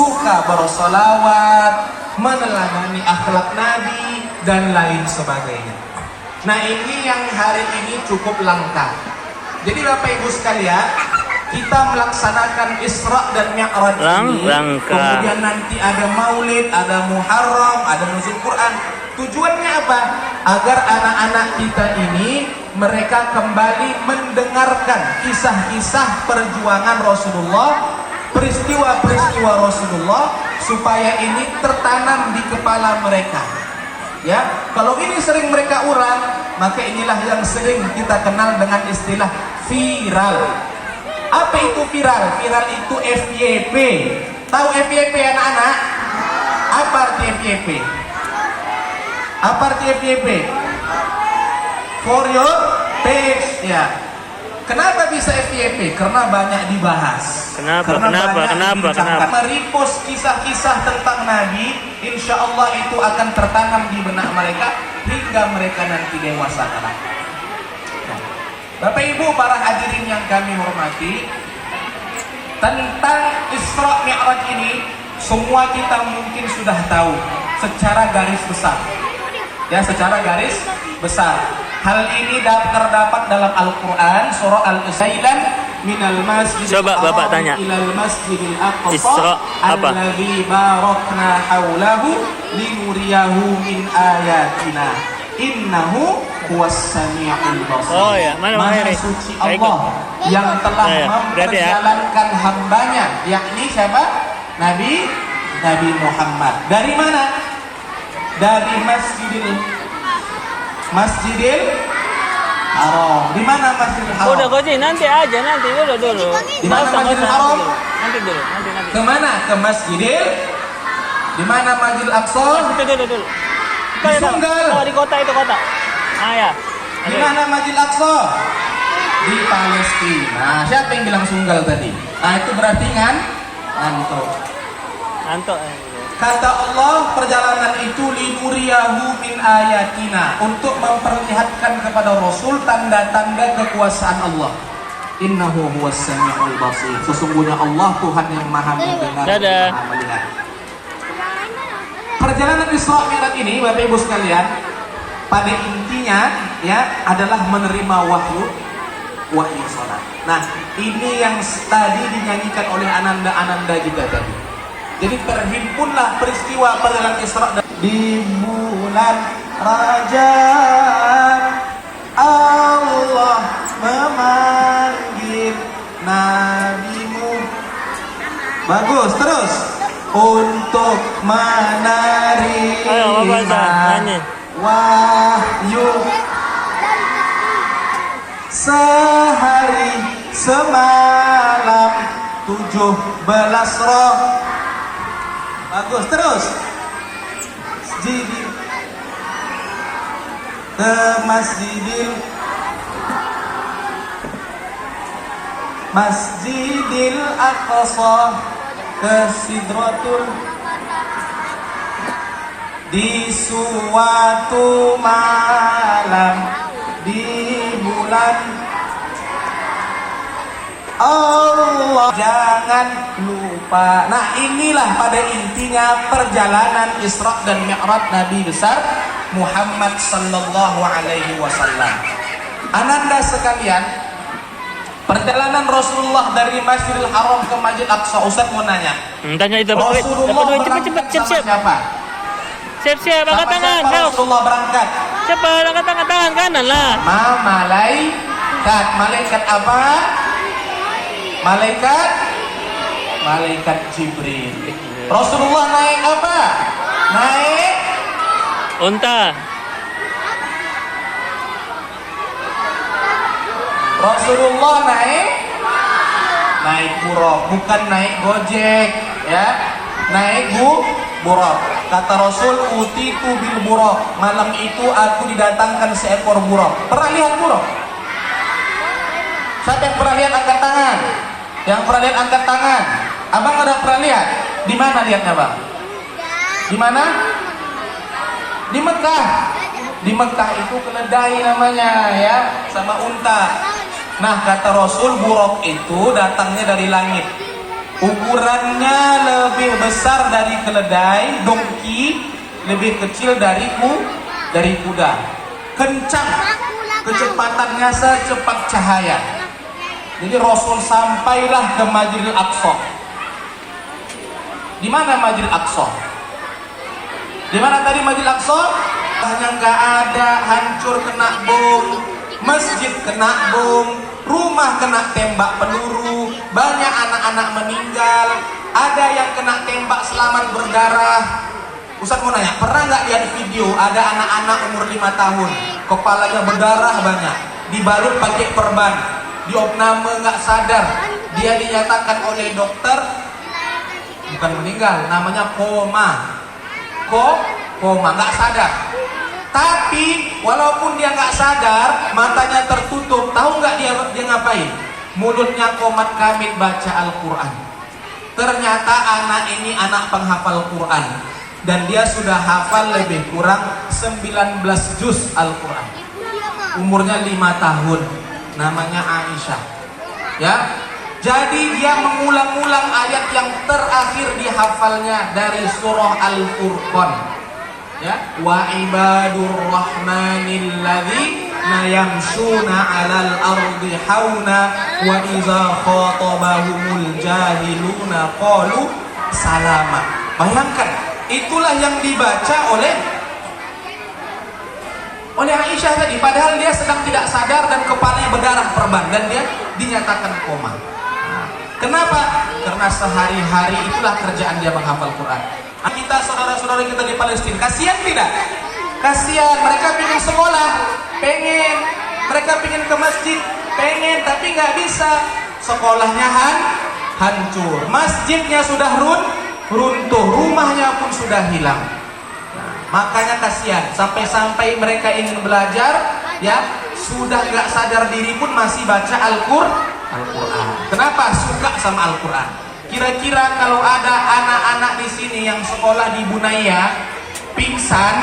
suka bersolawat, meneladani akhlak Nabi, dan lain sebagainya. Nah, ini yang hari ini cukup langka. Jadi Bapak Ibu sekalian, kita melaksanakan Isra dan Mi'raj ini, kemudian nanti ada Maulid, ada Muharram, ada nuzul Quran. Tujuannya apa? Agar anak-anak kita ini mereka kembali mendengarkan kisah-kisah perjuangan Rasulullah, peristiwa-peristiwa Rasulullah, supaya ini tertanam di kepala mereka. Ya, kalau ini sering mereka ulang, maka inilah yang sering kita kenal dengan istilah viral. Apa itu viral? Viral itu FYP. Tahu FYP anak-anak? Apa arti FYP? Apa arti FYP? For your page, ya. Kenapa bisa FYP? Karena banyak dibahas. Kenapa? Merepost kisah-kisah tentang Nabi, insya Allah itu akan tertanam di benak mereka hingga mereka nanti dewasa kelak. Bapak Ibu para hadirin yang kami hormati, tentang Isra Mi'raj ini semua kita mungkin sudah tahu secara garis besar. Ya, secara garis besar. Hal ini terdapat dalam Al-Quran surah Al-Isra minal masjidil haram ilal masjidil aqsa alladzi barakna haulahu linuriyahu min ayatina innahu huwas samiul basir. Oh ya, Maha suci Allah yang telah memperjalankan hambanya, yakni siapa? Nabi Muhammad. Dari mana? Dari Masjidil Haram. Di mana Masjidil Haram? Udah Goji, nanti dulu. Di mana Masjidil Haram? Nanti. Kemana? Ke Masjidil? Di mana Masjidil Aqsa? Dulu. Di Sunggal. Oh, di kota itu kota. Ah ya. Di mana Masjidil Aqsa? Di Palestina. Siapa yang bilang Sunggal tadi? Nah, itu berarti kan? Anto. Kata Allah, perjalanan itu linuriyahu min ayatina, untuk memperlihatkan kepada Rasul tanda-tanda kekuasaan Allah. Innahu huwas samiul basir. Sesungguhnya Allah Tuhan yang Maha mendengar dan Maha melihat. Perjalanan Isra Mi'raj ini Bapak Ibu sekalian, pada intinya ya adalah menerima wahyu salat. Nah, ini yang tadi dinyanyikan oleh Ananda juga tadi. Jadi terhimpunlah peristiwa perjalanan Isra di bulan Rajab. Allah memanggil nabimu. Bagus, terus untuk menerima wahyu sehari semalam 17 roh. Bagus, terus Masjidil Aqsa ke Sidratul di suatu malam di bulan Allah, jangan lupa. Nah, inilah pada intinya perjalanan Isra dan Mi'raj Nabi besar Muhammad sallallahu alaihi wasallam. Ananda sekalian, perjalanan Rasulullah dari Masjidil Haram ke Masjid Aqsa, Ustaz mau nanya. Tanya itu Rasulullah berangkat sama siapa? Siap, angkat tangan. Rasulullah berangkat. Cepat, angkat tangan kanan lah. Malaikat apa? Malaikat Jibril. Rasulullah naik apa? Naik unta. Rasulullah naik buruk, bukan naik Gojek, ya. Naik buruk. Kata Rasul, utitu bil buruk. Malam itu aku didatangkan seekor buruk. Pernah lihat buruk? Siapa yang pernah lihat angkat tangan? Yang pernah lihat angkat tangan. Abang ada pernah lihat? Di mana lihatnya, Bang? Di mana? Di Mekah. Di Mekah itu keledai namanya, ya, sama unta. Nah, kata Rasul, buruk itu datangnya dari langit. Ukurannya lebih besar dari keledai, dongki, lebih kecil dari kuda. Kencang, kecepatannya secepat cahaya. Jadi Rasul sampailah ke Masjidil Aqsa. Di mana Masjidil Aqsa? Di mana tadi Masjidil Aqsa? Hanya nggak ada, hancur kena bom, masjid kena bom, rumah kena tembak peluru, banyak anak-anak meninggal, ada yang kena tembak selamat berdarah. Ustaz mau nanya, pernah nggak lihat video ada anak-anak umur 5 tahun, kepalanya berdarah banyak, dibalut pakai perban, diopname nggak sadar, dia dinyatakan oleh dokter bukan meninggal, namanya koma, nggak sadar. Tapi walaupun dia nggak sadar, matanya tertutup, tahu nggak dia ngapain? Mulutnya komat kamit baca Al-Quran. Ternyata anak ini anak penghafal Quran, dan dia sudah hafal lebih kurang 19 juz Al-Quran. Umurnya 5 tahun, namanya Aisyah. Ya, jadi dia mengulang-ulang ayat yang terakhir dihafalnya dari surah Al-Furqan. Ya, wa ibadur rahmanil ladzina yamshuna 'alal ardi hauna wa idza khatabahumul jahiluna qalu salama. Bayangkan, itulah yang dibaca oleh Aisyah tadi, padahal dia sedang tidak sadar dan kepalanya berdarah perban dan dia dinyatakan koma. Kenapa? Karena sehari-hari itulah kerjaan dia menghafal Quran. Kita saudara-saudara kita di Palestina, kasihan tidak? Kasihan, mereka pengen sekolah, pengen, mereka pengen ke masjid, pengen, tapi nggak bisa. Sekolahnya hancur, masjidnya sudah runtuh, rumahnya pun sudah hilang. Nah, makanya kasihan, sampai-sampai mereka ingin belajar, ya sudah nggak sadar diri pun masih baca Al-Quran. Kenapa? Suka sama Al-Quran. Kira-kira kalau ada anak-anak di sini yang sekolah di Bunaya pingsan,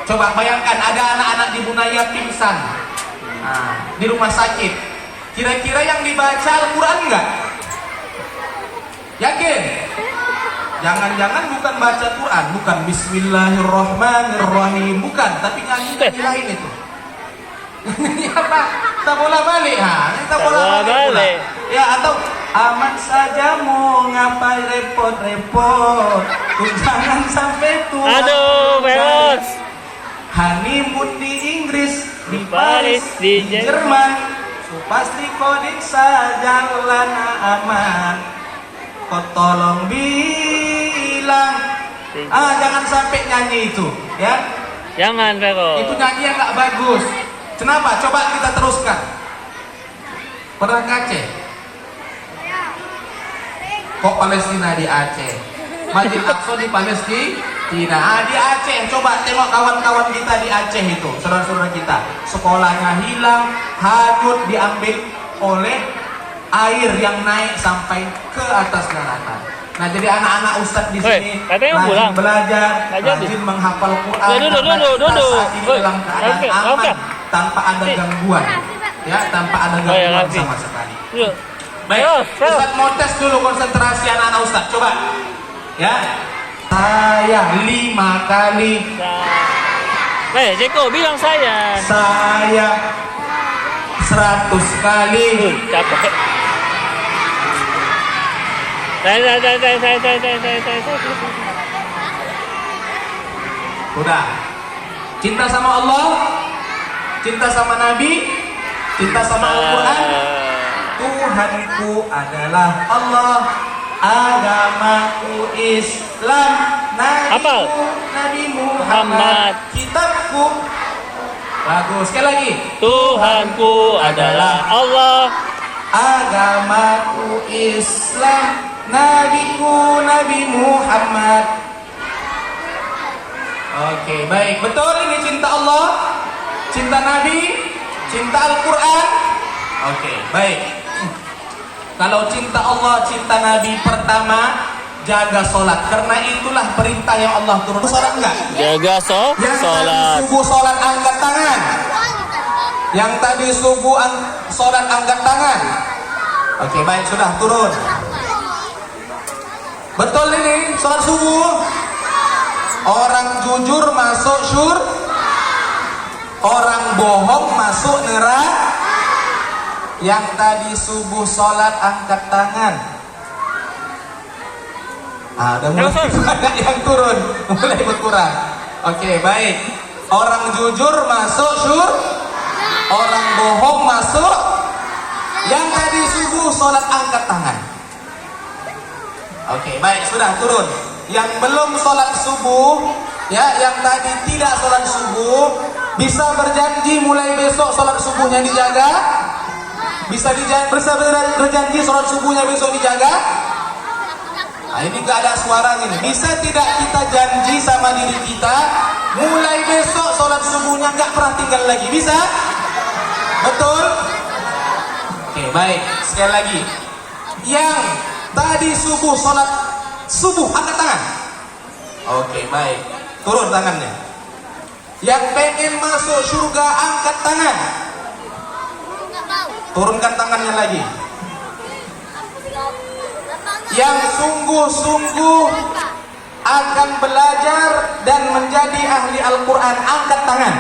coba bayangkan ada anak-anak di Bunaya pingsan, di rumah sakit. Kira-kira yang dibaca Al-Quran enggak? Yakin? Jangan-jangan bukan baca Quran, bukan Bismillahirrahmanirrahim, bukan, tapi nyanyi lain itu. Ini apa? Kita bola balik, kita bola balik. Ya, atau aman saja mau ngapain repot-repot, jangan sampai tua. Aduh, beres. Honeymoon di Inggris, Di Paris, di Jerman, pasti kodik jalan aman. Kau tolong bilang, jangan sampai nyanyi itu, ya. Jangan, Vero. Itu nyanyi yang nggak bagus. Kenapa? Coba kita teruskan. Pernah ke Aceh? Kok Palestina di Aceh? Masjid Aqsa di Palestina, di Aceh. Coba tengok kawan-kawan kita di Aceh itu, saudara-saudara kita. Sekolahnya hilang, hanyut, diambil oleh air yang naik sampai ke atas daratan. Nah, jadi anak-anak ustadz di sini rajin belajar, rajin menghafal Quran. Duduk. Saat ini dalam keadaan aman, tanpa ada gangguan, ya, tanpa ada gangguan sama sekali. Baik, Ustadz mau tes dulu konsentrasi anak-anak Ustadz, coba. Ya, saya 5 kali. Jeko bilang saya. Saya 100 kali. Capek. Saya. Udah. Cinta sama Allah, cinta sama Nabi, cinta sama Al-Quran. Tuhanku adalah Allah, agamaku Islam, Nabi Muhammad, kitabku. Bagus, sekali lagi. Tuhanku adalah Allah, agamaku Islam, nabiku Nabi Muhammad. Oke, baik. Betul ini cinta Allah, cinta Nabi, cinta Al-Quran. Oke, baik. Kalau cinta Allah, cinta Nabi, pertama jaga sholat, karena itulah perintah yang Allah turunkan. Sholat enggak? Jaga sholat. Yang tadi subuh sholat angkat tangan. Yang tadi subuh sholat angkat tangan. Oke, baik, sudah turun. Betul ini, sholat subuh. Orang jujur masuk orang bohong masuk neraka. Yang tadi subuh sholat angkat tangan. Ada mulai banyak yang turun, mulai berkurang. Oke, baik. Orang jujur masuk orang bohong masuk. Yang tadi subuh sholat angkat tangan. Oke, baik, sudah turun. Yang belum sholat subuh, ya, yang tadi tidak sholat subuh, bisa berjanji mulai besok sholat subuhnya dijaga. Bisa berjanji sholat subuhnya besok dijaga. Nah, ini gak ada suara ini. Bisa tidak kita janji sama diri kita, mulai besok sholat subuhnya gak pernah tinggal lagi? Bisa? Betul? Oke, baik. Sekali lagi. Yang tadi subuh sholat subuh, angkat tangan. Oke, baik. Turun tangannya. Yang pengen masuk surga, angkat tangan. Turunkan tangannya lagi. Yang sungguh-sungguh akan belajar dan menjadi ahli Al-Quran, angkat tangan.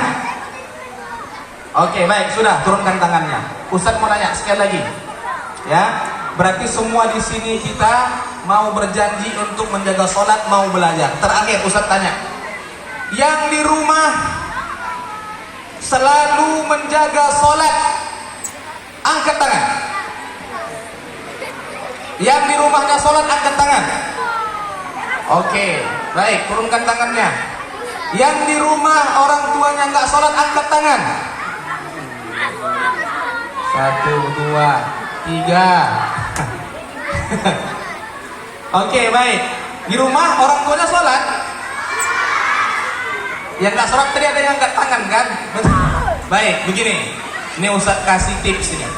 Oke, baik, sudah, turunkan tangannya. Ustadz mau nanya sekali lagi, ya. Berarti semua di sini kita mau berjanji untuk menjaga sholat, mau belajar. Terakhir Ustadz tanya, yang di rumah selalu menjaga sholat, angkat tangan. Yang di rumahnya sholat, angkat tangan. Oke, baik, turunkan tangannya. Yang di rumah orang tuanya nggak sholat, angkat tangan. 1, 2, 3. Oke, baik. Di rumah orang tuanya sholat. Yang nggak sholat tadi ada yang angkat tangan kan? Baik, begini. Ini Ustadz kasih tips ini.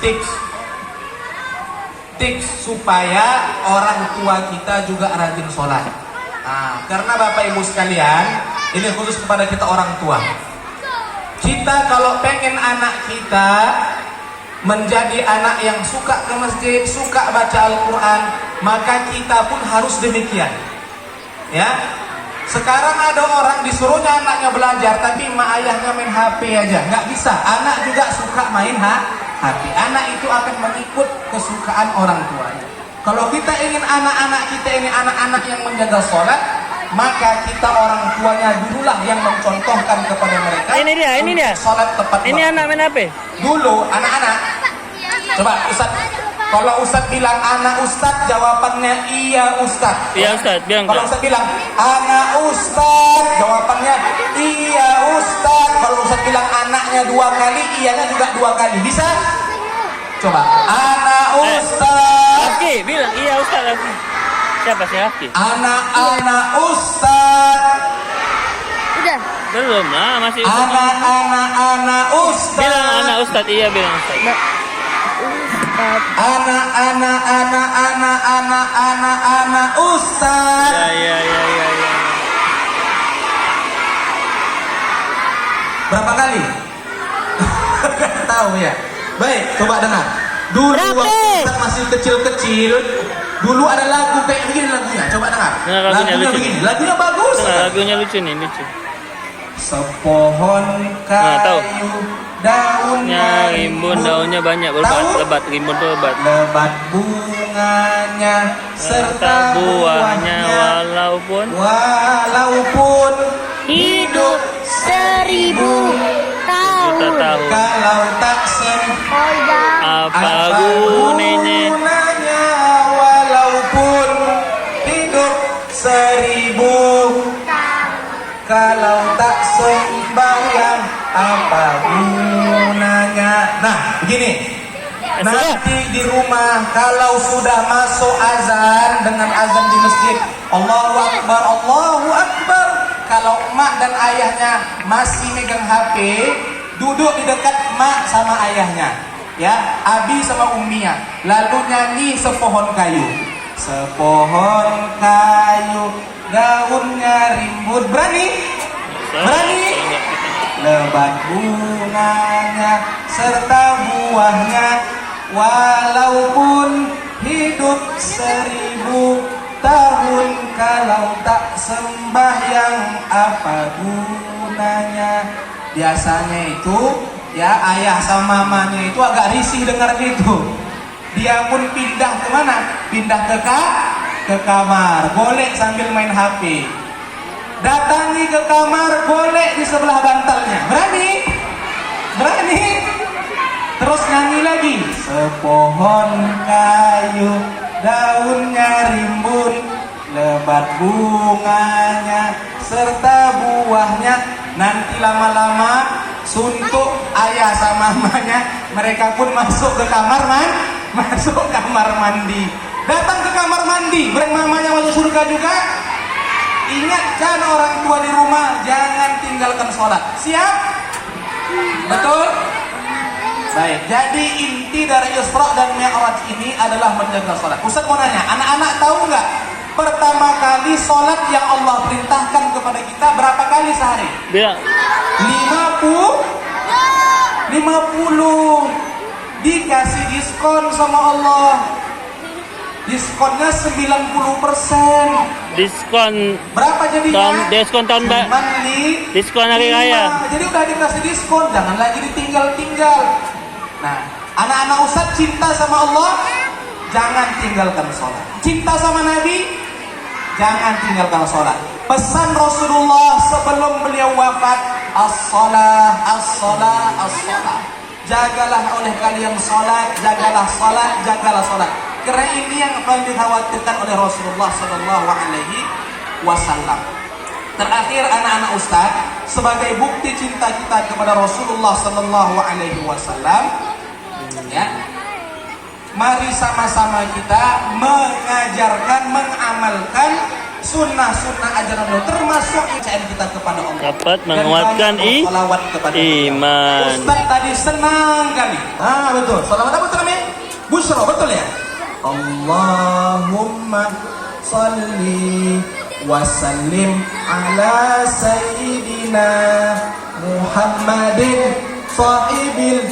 Tips supaya orang tua kita juga rajin sholat. Nah, karena Bapak Ibu sekalian, ini khusus kepada kita orang tua. Kita kalau pengen anak kita menjadi anak yang suka ke masjid, suka baca Al-Quran, maka kita pun harus demikian. Ya, sekarang ada orang disuruhnya anaknya belajar, tapi emak ayahnya main HP aja, nggak bisa. Anak juga suka main HP. Anak itu akan mengikut kesukaan orang tuanya. Kalau kita ingin anak-anak kita ini anak-anak yang menjaga sholat, maka kita orang tuanya dululah yang mencontohkan kepada mereka. Ini dia. Sholat tepat waktu. Ini anak main HP. Dulu anak-anak, coba Ustadz, kalau Ustadz bilang anak Ustadz, jawabannya iya Ustadz. Iya Ustadz, bilang. Kalau Ustadz bilang anak Ustadz, jawabannya iya Ustadz. Kalau Ustadz bilang anaknya 2 kali, iyanya juga 2 kali. Bisa? Coba anak Ustadz. Rafki bilang iya Ustadz. Rafki. Siapa sih Rafki? Anak Ustadz. Udah. Belum lah, masih Anak Ustadz. bilang anak Ustadz, iya bilang Ustadz. Anak Ustadz. Ya. Berapa kali? Tahu ya. Baik, coba dengar. Dulu waktu kita masih kecil-kecil, dulu ada lagu kayak begini lagunya. Coba dengar. Lagunya lucu. begini. Lagunya bagus. Lagunya lucu nih, lucu. Sepohon kayu, daunnya rimbun, daunnya banyak, lebat, rimbun tuh lebat. Lebat bunganya serta buahnya, walaupun Hidup 1000 tahun. kalau tak Apa gunanya? Walaupun hidup 1000 kalau tak sembahyang, apa gunanya? Nah, begini. Nanti di rumah kalau sudah masuk azan, dengan azan di masjid, Allahu Akbar, Allahu Akbar. Kalau emak dan ayahnya masih megang HP, duduk di dekat emak sama ayahnya, ya, abi sama umminya, lalu nyanyi sepohon kayu. Sepohon kayu, daunnya rimbun. Berani? Berani? Lebat bunganya serta buahnya, walaupun hidup 1000 tahun. sembahyang apa gunanya? Biasanya itu ya ayah sama mamanya itu agak risih dengar itu. Dia pun pindah ke mana? Pindah ke kamar, golek sambil main HP. Datangi ke kamar, golek di sebelah bantalnya. Berani? Berani? Terus nyanyi lagi. Sepohon kayu, daunnya rimbun, lebat bunganya, serta buahnya. Nanti lama-lama suntuk ayah sama mamanya, mereka pun masuk ke kamar mandi. Datang ke kamar mandi, bareng mamanya masuk surga juga. Ingatkan orang tua di rumah, jangan tinggalkan sholat. Siap? Betul? Baik, jadi inti dari Isra dan Mi'raj ini adalah menjaga sholat. Ustaz mau nanya, anak-anak tahu nggak pertama kali sholat yang Allah perintahkan kepada kita berapa kali sehari? Dia 50. Dikasih diskon sama Allah. Diskonnya 90%. diskon Berapa jadinya? diskon tahun Cuman diskon hari raya. Jadi udah dikasih diskon, jangan lagi ditinggal-tinggal. Nah, anak-anak Ustadz cinta sama Allah, jangan tinggalkan sholat. Cinta sama Nabi, jangan tinggalkan sholat. Pesan Rasulullah sebelum beliau wafat, as-sholah, as-sholah, as-sholah. Jagalah oleh kalian sholat, jagalah sholat, jagalah sholat. Karena ini yang paling dikhawatirkan oleh Rasulullah Sallallahu Alaihi Wasallam. Terakhir anak-anak Ustaz, sebagai bukti cinta kita kepada Rasulullah Sallallahu Alaihi Wasallam, ya, mari sama-sama kita mengajarkan, mengamalkan sunnah-sunnah ajaran Allah, termasuk ibadah kita kepada Allah. Dapat menguatkan salawat kepada iman. Ustaz tadi senang kali. Ah betul. Salawat apa namanya? Busyra, betul ya? Allahumma salli wa sallim ala sayyidina Muhammadin sahibil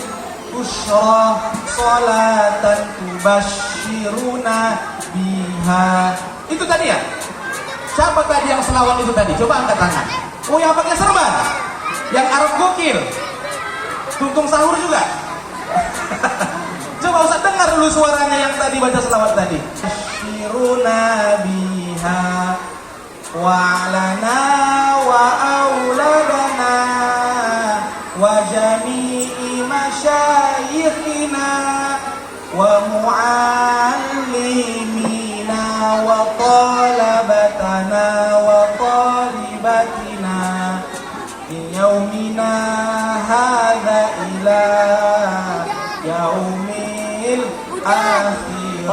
busyra salatan tubashiruna biha. Itu tadi ya? Siapa tadi yang selawat itu tadi? Coba angkat tangan. Oh, yang pakai serban? Yang Arab gokil? Tungtung sahur juga? Coba Ustaz dengar dulu suaranya yang tadi baca selawat tadi. Syiruna biha wa lana wa auladana wa jami'i masyayikhina wa muallimina wa talabatana wa talibatina min yaumina hadha ila yaumil akhir.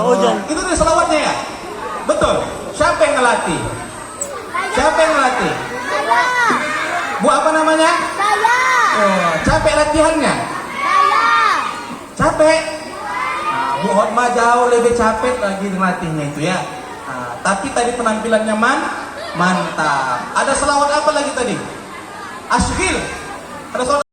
Itu tuh selawatnya ya? Betul. Siapa yang ngelatih? Siapa yang ngelatih? Saya. Bu apa namanya? Saya. Oh, capek latihannya? Saya. Capek? Nah, Bu Hotma jauh lebih capek lagi ngelatihnya itu ya. Nah, tapi tadi penampilannya mantap. Ada selawat apa lagi tadi? Asghil. Ada selawat